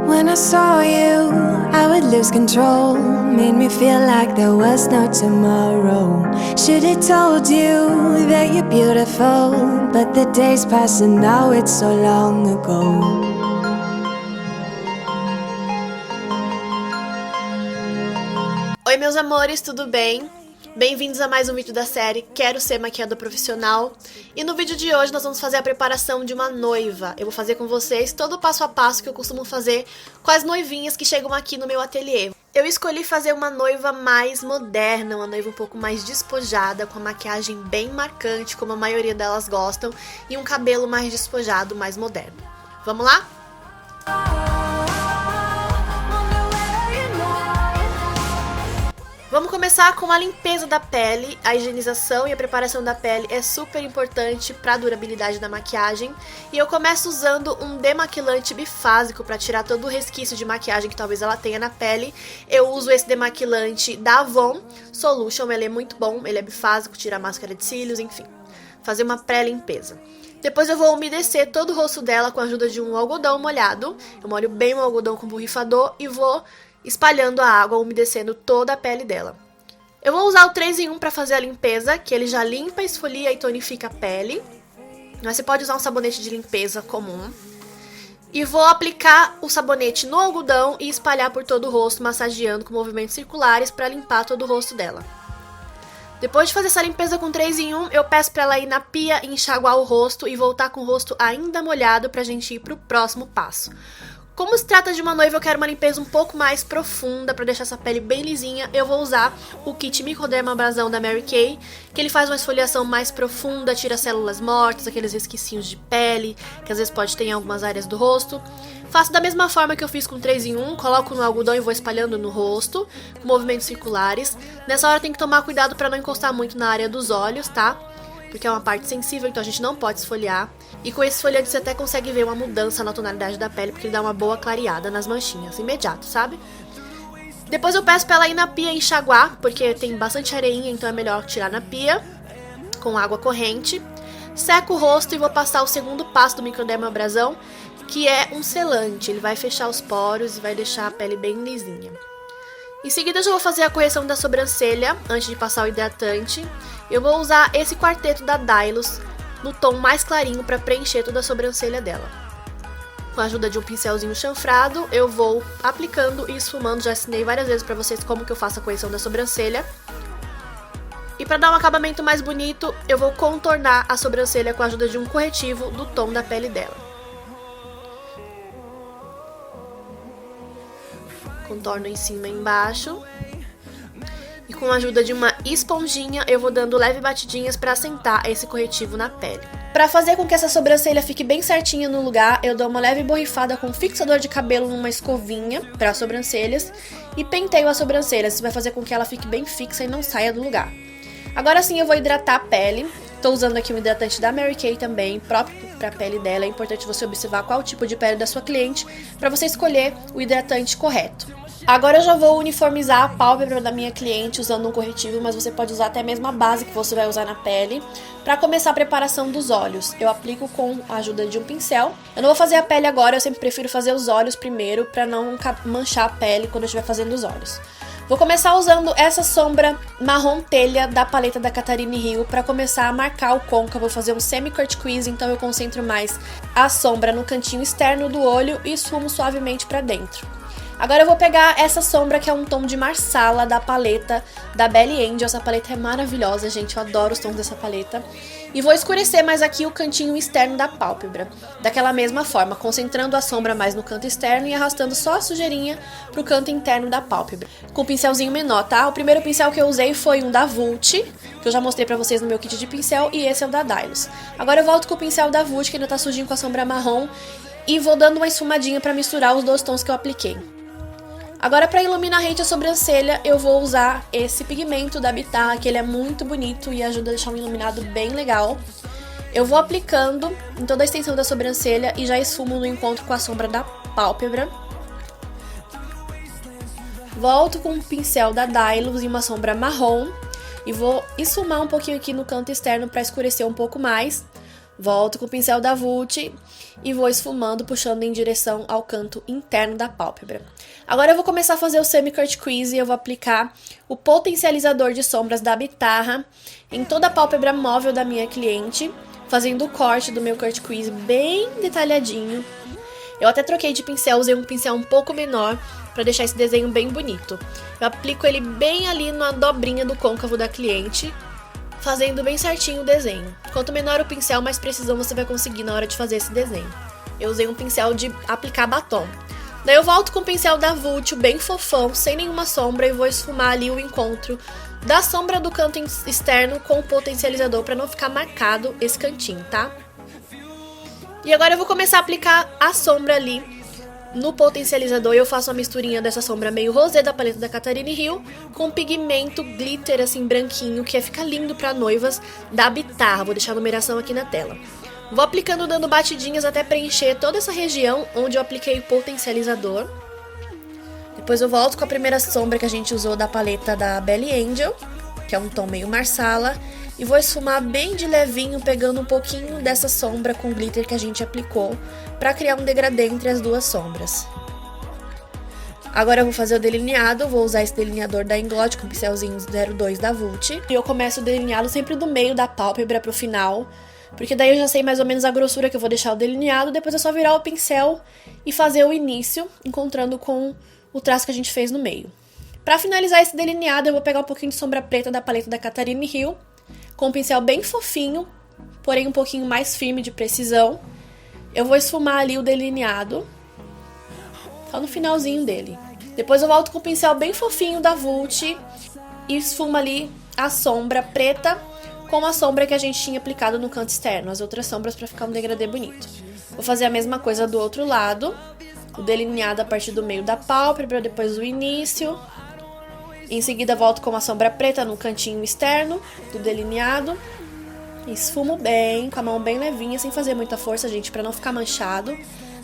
When I saw you, I would lose control. Made me feel like there was no tomorrow. Should've told you that you're beautiful, but the days pass and now it's so long ago. Oi meus amores, tudo bem? Bem-vindos a mais um vídeo da série Quero Ser Maquiador Profissional. E no vídeo de hoje nós vamos fazer a preparação de uma noiva. Eu vou fazer com vocês todo o passo a passo que eu costumo fazer com as noivinhas que chegam aqui no meu ateliê. Eu escolhi fazer uma noiva mais moderna, uma noiva um pouco mais despojada, com a maquiagem bem marcante, como a maioria delas gostam, e um cabelo mais despojado, mais moderno. Vamos lá? Vamos começar com a limpeza da pele. A higienização e a preparação da pele é super importante para a durabilidade da maquiagem. E eu começo usando um demaquilante bifásico para tirar todo o resquício de maquiagem que talvez ela tenha na pele. Eu uso esse demaquilante da Avon Solution, ele é muito bom, ele é bifásico, tira a máscara de cílios, enfim. Fazer uma pré-limpeza. Depois eu vou umedecer todo o rosto dela com a ajuda de um algodão molhado. Eu molho bem o algodão com borrifador e vou espalhando a água, umedecendo toda a pele dela. Eu vou usar o 3 em 1 para fazer a limpeza, que ele já limpa, esfolia e tonifica a pele. Mas você pode usar um sabonete de limpeza comum. E vou aplicar o sabonete no algodão e espalhar por todo o rosto, massageando com movimentos circulares para limpar todo o rosto dela. Depois de fazer essa limpeza com 3 em 1, eu peço para ela ir na pia, enxaguar o rosto e voltar com o rosto ainda molhado para a gente ir para o próximo passo. Como se trata de uma noiva, eu quero uma limpeza um pouco mais profunda para deixar essa pele bem lisinha. Eu vou usar o kit Microdermabrasão da Mary Kay, que ele faz uma esfoliação mais profunda, tira células mortas, aqueles resquícios de pele, que às vezes pode ter em algumas áreas do rosto. Faço da mesma forma que eu fiz com 3 em 1, coloco no algodão e vou espalhando no rosto, com movimentos circulares. Nessa hora tem que tomar cuidado para não encostar muito na área dos olhos, tá? Porque é uma parte sensível, então a gente não pode esfoliar. E com esse esfoliante você até consegue ver uma mudança na tonalidade da pele, porque ele dá uma boa clareada nas manchinhas, imediato, sabe? Depois eu peço pra ela ir na pia enxaguar, porque tem bastante areinha, então é melhor tirar na pia, com água corrente. Seco o rosto e vou passar o segundo passo do microdermabrasão, que é um selante. Ele vai fechar os poros e vai deixar a pele bem lisinha. Em seguida eu já vou fazer a correção da sobrancelha, antes de passar o hidratante. Eu vou usar esse quarteto da Dylos no tom mais clarinho para preencher toda a sobrancelha dela. Com a ajuda de um pincelzinho chanfrado, eu vou aplicando e esfumando. Já ensinei várias vezes para vocês como que eu faço a correção da sobrancelha. E para dar um acabamento mais bonito, eu vou contornar a sobrancelha com a ajuda de um corretivo do tom da pele dela. Contorno em cima e embaixo. E com a ajuda de uma esponjinha, eu vou dando leve batidinhas para assentar esse corretivo na pele. Para fazer com que essa sobrancelha fique bem certinha no lugar, eu dou uma leve borrifada com fixador de cabelo numa escovinha para as sobrancelhas e penteio as sobrancelhas. Isso vai fazer com que ela fique bem fixa e não saia do lugar. Agora sim eu vou hidratar a pele. Estou usando aqui um hidratante da Mary Kay também, próprio para a pele dela. É importante você observar qual tipo de pele da sua cliente para você escolher o hidratante correto. Agora eu já vou uniformizar a pálpebra da minha cliente usando um corretivo, mas você pode usar até mesmo a base que você vai usar na pele. Para começar a preparação dos olhos, eu aplico com a ajuda de um pincel. Eu não vou fazer a pele agora, eu sempre prefiro fazer os olhos primeiro para não manchar a pele quando eu estiver fazendo os olhos. Vou começar usando essa sombra marrom telha da paleta da Catarine Hill para começar a marcar o côncavo. Vou fazer um semi-cut crease, então eu concentro mais a sombra no cantinho externo do olho e esfumo suavemente para dentro. Agora eu vou pegar essa sombra que é um tom de marsala da paleta da Belly Angel. Essa paleta é maravilhosa, gente, eu adoro os tons dessa paleta. E vou escurecer mais aqui o cantinho externo da pálpebra. Daquela mesma forma, concentrando a sombra mais no canto externo e arrastando só a sujeirinha pro canto interno da pálpebra. Com um pincelzinho menor, tá? O primeiro pincel que eu usei foi um da Vult, que eu já mostrei pra vocês no meu kit de pincel, e esse é o da Dylos. Agora eu volto com o pincel da Vult, que ainda tá sujinho com a sombra marrom, e vou dando uma esfumadinha pra misturar os dois tons que eu apliquei. Agora, para iluminar rente a sobrancelha, eu vou usar esse pigmento da Bitar, que ele é muito bonito e ajuda a deixar um iluminado bem legal. Eu vou aplicando em toda a extensão da sobrancelha e já esfumo no encontro com a sombra da pálpebra. Volto com o pincel da Dylos e uma sombra marrom e vou esfumar um pouquinho aqui no canto externo para escurecer um pouco mais. Volto com o pincel da Vult e vou esfumando, puxando em direção ao canto interno da pálpebra. Agora eu vou começar a fazer o semi-cut crease e eu vou aplicar o potencializador de sombras da Bitarra em toda a pálpebra móvel da minha cliente, fazendo o corte do meu cut crease bem detalhadinho. Eu até troquei de pincel, usei um pincel um pouco menor para deixar esse desenho bem bonito. Eu aplico ele bem ali na dobrinha do côncavo da cliente, fazendo bem certinho o desenho. Quanto menor o pincel, mais precisão você vai conseguir na hora de fazer esse desenho. Eu usei um pincel de aplicar batom. Daí eu volto com o pincel da Vult, bem fofão, sem nenhuma sombra, e vou esfumar ali o encontro da sombra do canto externo com o potencializador para não ficar marcado esse cantinho, tá? E agora eu vou começar a aplicar a sombra ali no potencializador. Eu faço uma misturinha dessa sombra meio rosé da paleta da Catarine Hill com pigmento glitter assim branquinho, que fica lindo para noivas da Bitarra. Vou deixar a numeração aqui na tela. Vou aplicando, dando batidinhas até preencher toda essa região onde eu apliquei o potencializador. Depois eu volto com a primeira sombra que a gente usou da paleta da Belly Angel, que é um tom meio marsala, e vou esfumar bem de levinho, pegando um pouquinho dessa sombra com glitter que a gente aplicou, para criar um degradê entre as duas sombras. Agora eu vou fazer o delineado, vou usar esse delineador da Inglot com o pincelzinho 02 da Vult. E eu começo o delineado sempre do meio da pálpebra pro final, porque daí eu já sei mais ou menos a grossura que eu vou deixar o delineado, depois é só virar o pincel e fazer o início, encontrando com o traço que a gente fez no meio. Para finalizar esse delineado, eu vou pegar um pouquinho de sombra preta da paleta da Catarine Hill, com um pincel bem fofinho, porém um pouquinho mais firme de precisão. Eu vou esfumar ali o delineado, só no finalzinho dele. Depois eu volto com o pincel bem fofinho da Vult e esfumo ali a sombra preta com a sombra que a gente tinha aplicado no canto externo, as outras sombras, para ficar um degradê bonito. Vou fazer a mesma coisa do outro lado, o delineado a partir do meio da pálpebra, depois o início. Em seguida volto com a sombra preta no cantinho externo do delineado. Esfumo bem, com a mão bem levinha, sem fazer muita força, gente, para não ficar manchado.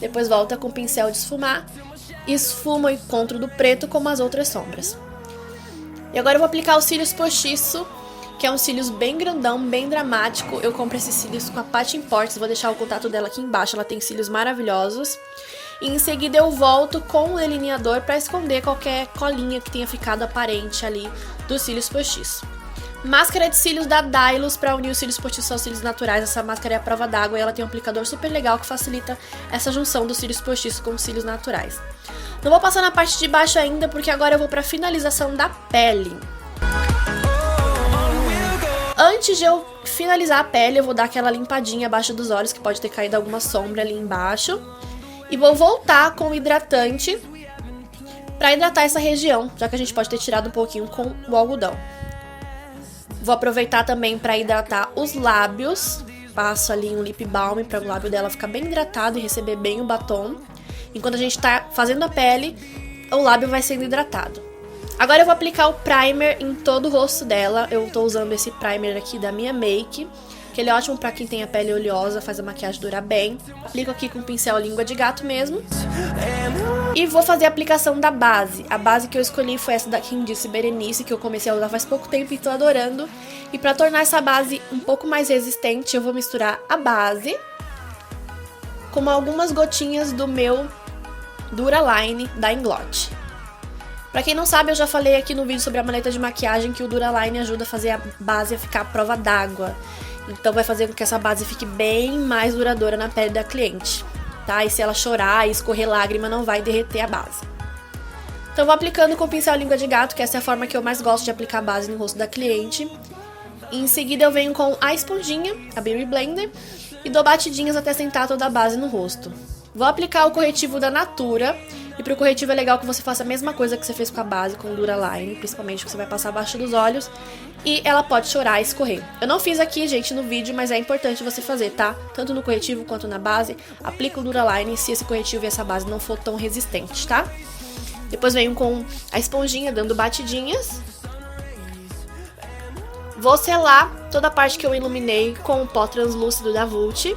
Depois volta com o pincel de esfumar. Esfumo o encontro do preto como as outras sombras. E agora eu vou aplicar os cílios postiço, que é um cílios bem grandão, bem dramático. Eu compro esses cílios com a Patty Imports, vou deixar o contato dela aqui embaixo, ela tem cílios maravilhosos. E em seguida eu volto com o delineador para esconder qualquer colinha que tenha ficado aparente ali dos cílios postiço. Máscara de cílios da Dylos para unir os cílios postiços aos cílios naturais. Essa máscara é a prova d'água e ela tem um aplicador super legal que facilita essa junção dos cílios postiços com os cílios naturais. Não vou passar na parte de baixo ainda, porque agora eu vou para a finalização da pele. Antes de eu finalizar a pele, eu vou dar aquela limpadinha abaixo dos olhos, que pode ter caído alguma sombra ali embaixo. E vou voltar com o hidratante para hidratar essa região, já que a gente pode ter tirado um pouquinho com o algodão. Vou aproveitar também para hidratar os lábios. Passo ali um lip balm para o lábio dela ficar bem hidratado e receber bem o batom. Enquanto a gente está fazendo a pele, o lábio vai sendo hidratado. Agora eu vou aplicar o primer em todo o rosto dela. Eu estou usando esse primer aqui da Minha Make, que ele é ótimo para quem tem a pele oleosa, faz a maquiagem durar bem. Aplico aqui com o pincel língua de gato mesmo. E vou fazer a aplicação da base. A base que eu escolhi foi essa da Quem Disse Berenice, que eu comecei a usar faz pouco tempo e estou adorando. E para tornar essa base um pouco mais resistente, eu vou misturar a base com algumas gotinhas do meu Duraline da Inglot. Pra quem não sabe, eu já falei aqui no vídeo sobre a maleta de maquiagem que o Duraline ajuda a fazer a base a ficar à prova d'água. Então vai fazer com que essa base fique bem mais duradoura na pele da cliente, tá? E se ela chorar e escorrer lágrima, não vai derreter a base. Então eu vou aplicando com o pincel língua de gato, que essa é a forma que eu mais gosto de aplicar a base no rosto da cliente. E em seguida eu venho com a esponjinha, a Beauty Blender, e dou batidinhas até sentar toda a base no rosto. Vou aplicar o corretivo da Natura. E pro corretivo é legal que você faça a mesma coisa que você fez com a base, com o Duraline, principalmente que você vai passar abaixo dos olhos, e ela pode chorar e escorrer. Eu não fiz aqui, gente, no vídeo, mas é importante você fazer, tá? Tanto no corretivo quanto na base, aplica o Duraline se esse corretivo e essa base não for tão resistente, tá? Depois venho com a esponjinha, dando batidinhas. Vou selar toda a parte que eu iluminei com o pó translúcido da Vult.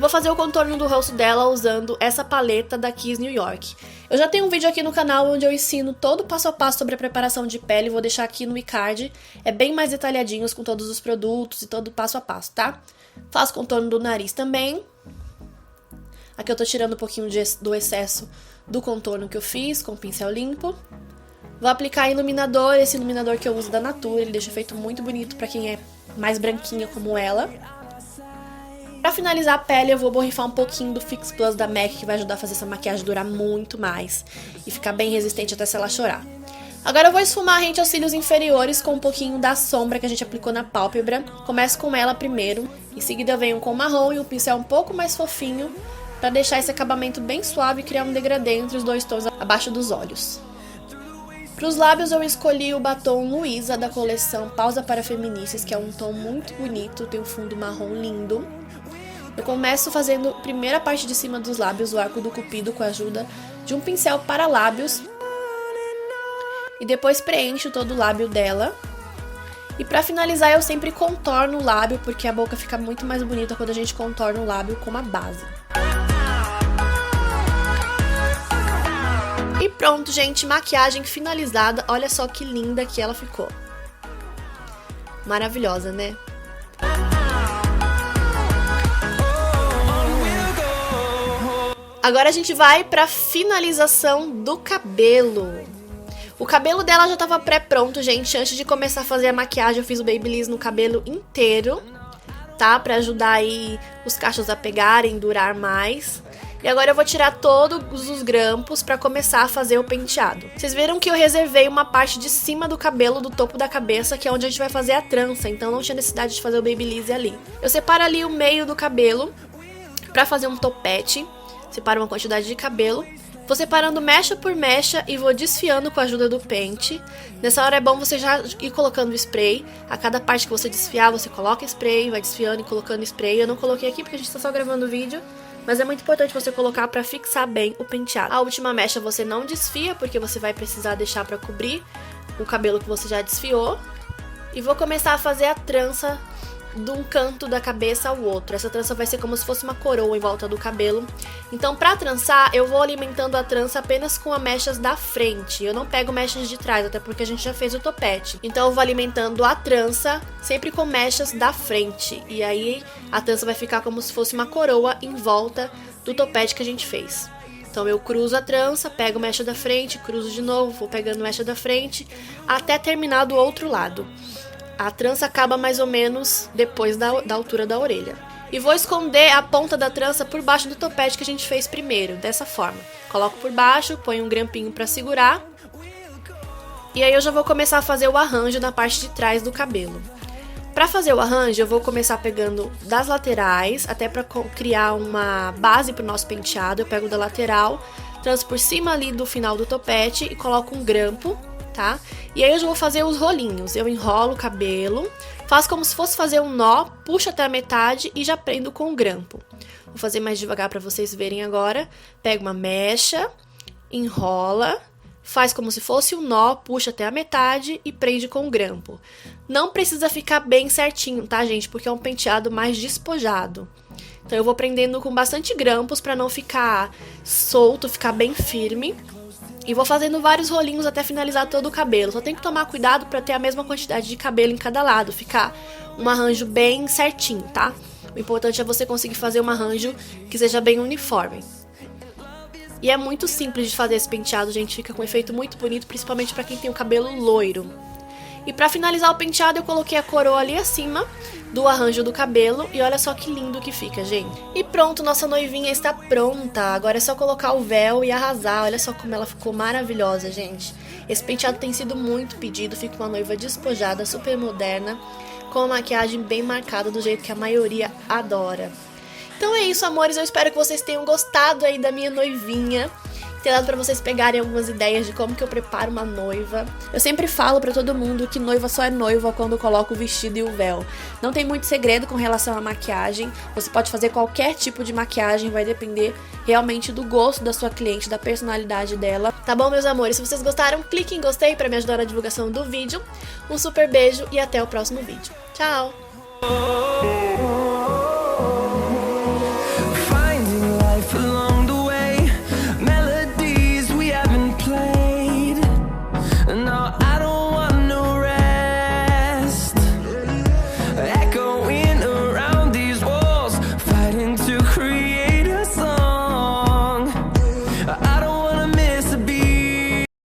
vou fazer o contorno do rosto dela usando essa paleta da Kiss New York. Eu já tenho um vídeo aqui no canal onde eu ensino todo o passo a passo sobre a preparação de pele, vou deixar aqui no iCard. É bem mais detalhadinhos com todos os produtos e todo o passo a passo, tá? Faço contorno do nariz também. Aqui eu tô tirando um pouquinho do excesso do contorno que eu fiz com o pincel limpo. Vou aplicar iluminador, esse iluminador que eu uso da Natura, ele deixa o efeito muito bonito pra quem é mais branquinha como ela. Pra finalizar a pele, eu vou borrifar um pouquinho do Fix Plus da MAC, que vai ajudar a fazer essa maquiagem durar muito mais e ficar bem resistente até se ela chorar. Agora eu vou esfumar rente aos cílios inferiores com um pouquinho da sombra que a gente aplicou na pálpebra. Começo com ela primeiro, em seguida eu venho com o marrom e um pincel um pouco mais fofinho, pra deixar esse acabamento bem suave e criar um degradê entre os dois tons abaixo dos olhos. Para os lábios eu escolhi o batom Luísa da coleção Pausa para Feminices, que é um tom muito bonito, tem um fundo marrom lindo. Eu começo fazendo a primeira parte de cima dos lábios, o arco do cupido, com a ajuda de um pincel para lábios. E depois preencho todo o lábio dela. E para finalizar eu sempre contorno o lábio, porque a boca fica muito mais bonita quando a gente contorna o lábio com uma base. E pronto, gente, maquiagem finalizada. Olha só que linda que ela ficou. Maravilhosa, né? Agora a gente vai pra finalização do cabelo. O cabelo dela já tava pré-pronto, gente. Antes de começar a fazer a maquiagem, eu fiz o Babyliss no cabelo inteiro, tá? Pra ajudar aí os cachos a pegarem, durar mais. E agora eu vou tirar todos os grampos pra começar a fazer o penteado. Vocês viram que eu reservei uma parte de cima do cabelo, do topo da cabeça, que é onde a gente vai fazer a trança. Então não tinha necessidade de fazer o Babyliss ali. Eu separo ali o meio do cabelo pra fazer um topete. Separo uma quantidade de cabelo. Vou separando mecha por mecha e vou desfiando com a ajuda do pente. Nessa hora é bom você já ir colocando spray. A cada parte que você desfiar, você coloca spray, vai desfiando e colocando spray. Eu não coloquei aqui porque a gente tá só gravando o vídeo, mas é muito importante você colocar pra fixar bem o penteado. A última mecha você não desfia, porque você vai precisar deixar pra cobrir o cabelo que você já desfiou. E vou começar a fazer a trança de um canto da cabeça ao outro. Essa trança vai ser como se fosse uma coroa em volta do cabelo. Então, pra trançar, eu vou alimentando a trança apenas com as mechas da frente. Eu não pego mechas de trás, até porque a gente já fez o topete. Então, eu vou alimentando a trança sempre com mechas da frente. E aí, a trança vai ficar como se fosse uma coroa em volta do topete que a gente fez. Então, eu cruzo a trança, pego mecha da frente, cruzo de novo, vou pegando mecha da frente, até terminar do outro lado. A trança acaba mais ou menos depois da altura da orelha. E vou esconder a ponta da trança por baixo do topete que a gente fez primeiro, dessa forma. Coloco por baixo, ponho um grampinho pra segurar. E aí eu já vou começar a fazer o arranjo na parte de trás do cabelo. Pra fazer o arranjo, eu vou começar pegando das laterais, até pra criar uma base pro nosso penteado. Eu pego da lateral, tranço por cima ali do final do topete e coloco um grampo. Tá? E aí eu já vou fazer os rolinhos. Eu enrolo o cabelo, faço como se fosse fazer um nó, puxo até a metade e já prendo com o grampo. Vou fazer mais devagar para vocês verem agora. Pega uma mecha, enrola, faz como se fosse um nó, puxa até a metade e prende com o grampo. Não precisa ficar bem certinho, tá, gente? Porque é um penteado mais despojado. Então eu vou prendendo com bastante grampos para não ficar solto, ficar bem firme. E vou fazendo vários rolinhos até finalizar todo o cabelo. Só tem que tomar cuidado para ter a mesma quantidade de cabelo em cada lado. Ficar um arranjo bem certinho, tá? O importante é você conseguir fazer um arranjo que seja bem uniforme. E é muito simples de fazer esse penteado, gente. Fica com um efeito muito bonito, principalmente para quem tem o cabelo loiro. E pra finalizar o penteado, eu coloquei a coroa ali acima do arranjo do cabelo. E olha só que lindo que fica, gente. E pronto, nossa noivinha está pronta. Agora é só colocar o véu e arrasar. Olha só como ela ficou maravilhosa, gente. Esse penteado tem sido muito pedido. Fica uma noiva despojada, super moderna, com a maquiagem bem marcada, do jeito que a maioria adora. Então é isso, amores. Eu espero que vocês tenham gostado aí da minha noivinha. Ter dado pra vocês pegarem algumas ideias de como que eu preparo uma noiva. Eu sempre falo pra todo mundo que noiva só é noiva quando coloca o vestido e o véu. Não tem muito segredo com relação à maquiagem. Você pode fazer qualquer tipo de maquiagem, vai depender realmente do gosto da sua cliente, da personalidade dela. Tá bom, meus amores? Se vocês gostaram, clique em gostei pra me ajudar na divulgação do vídeo. Um super beijo e até o próximo vídeo. Tchau!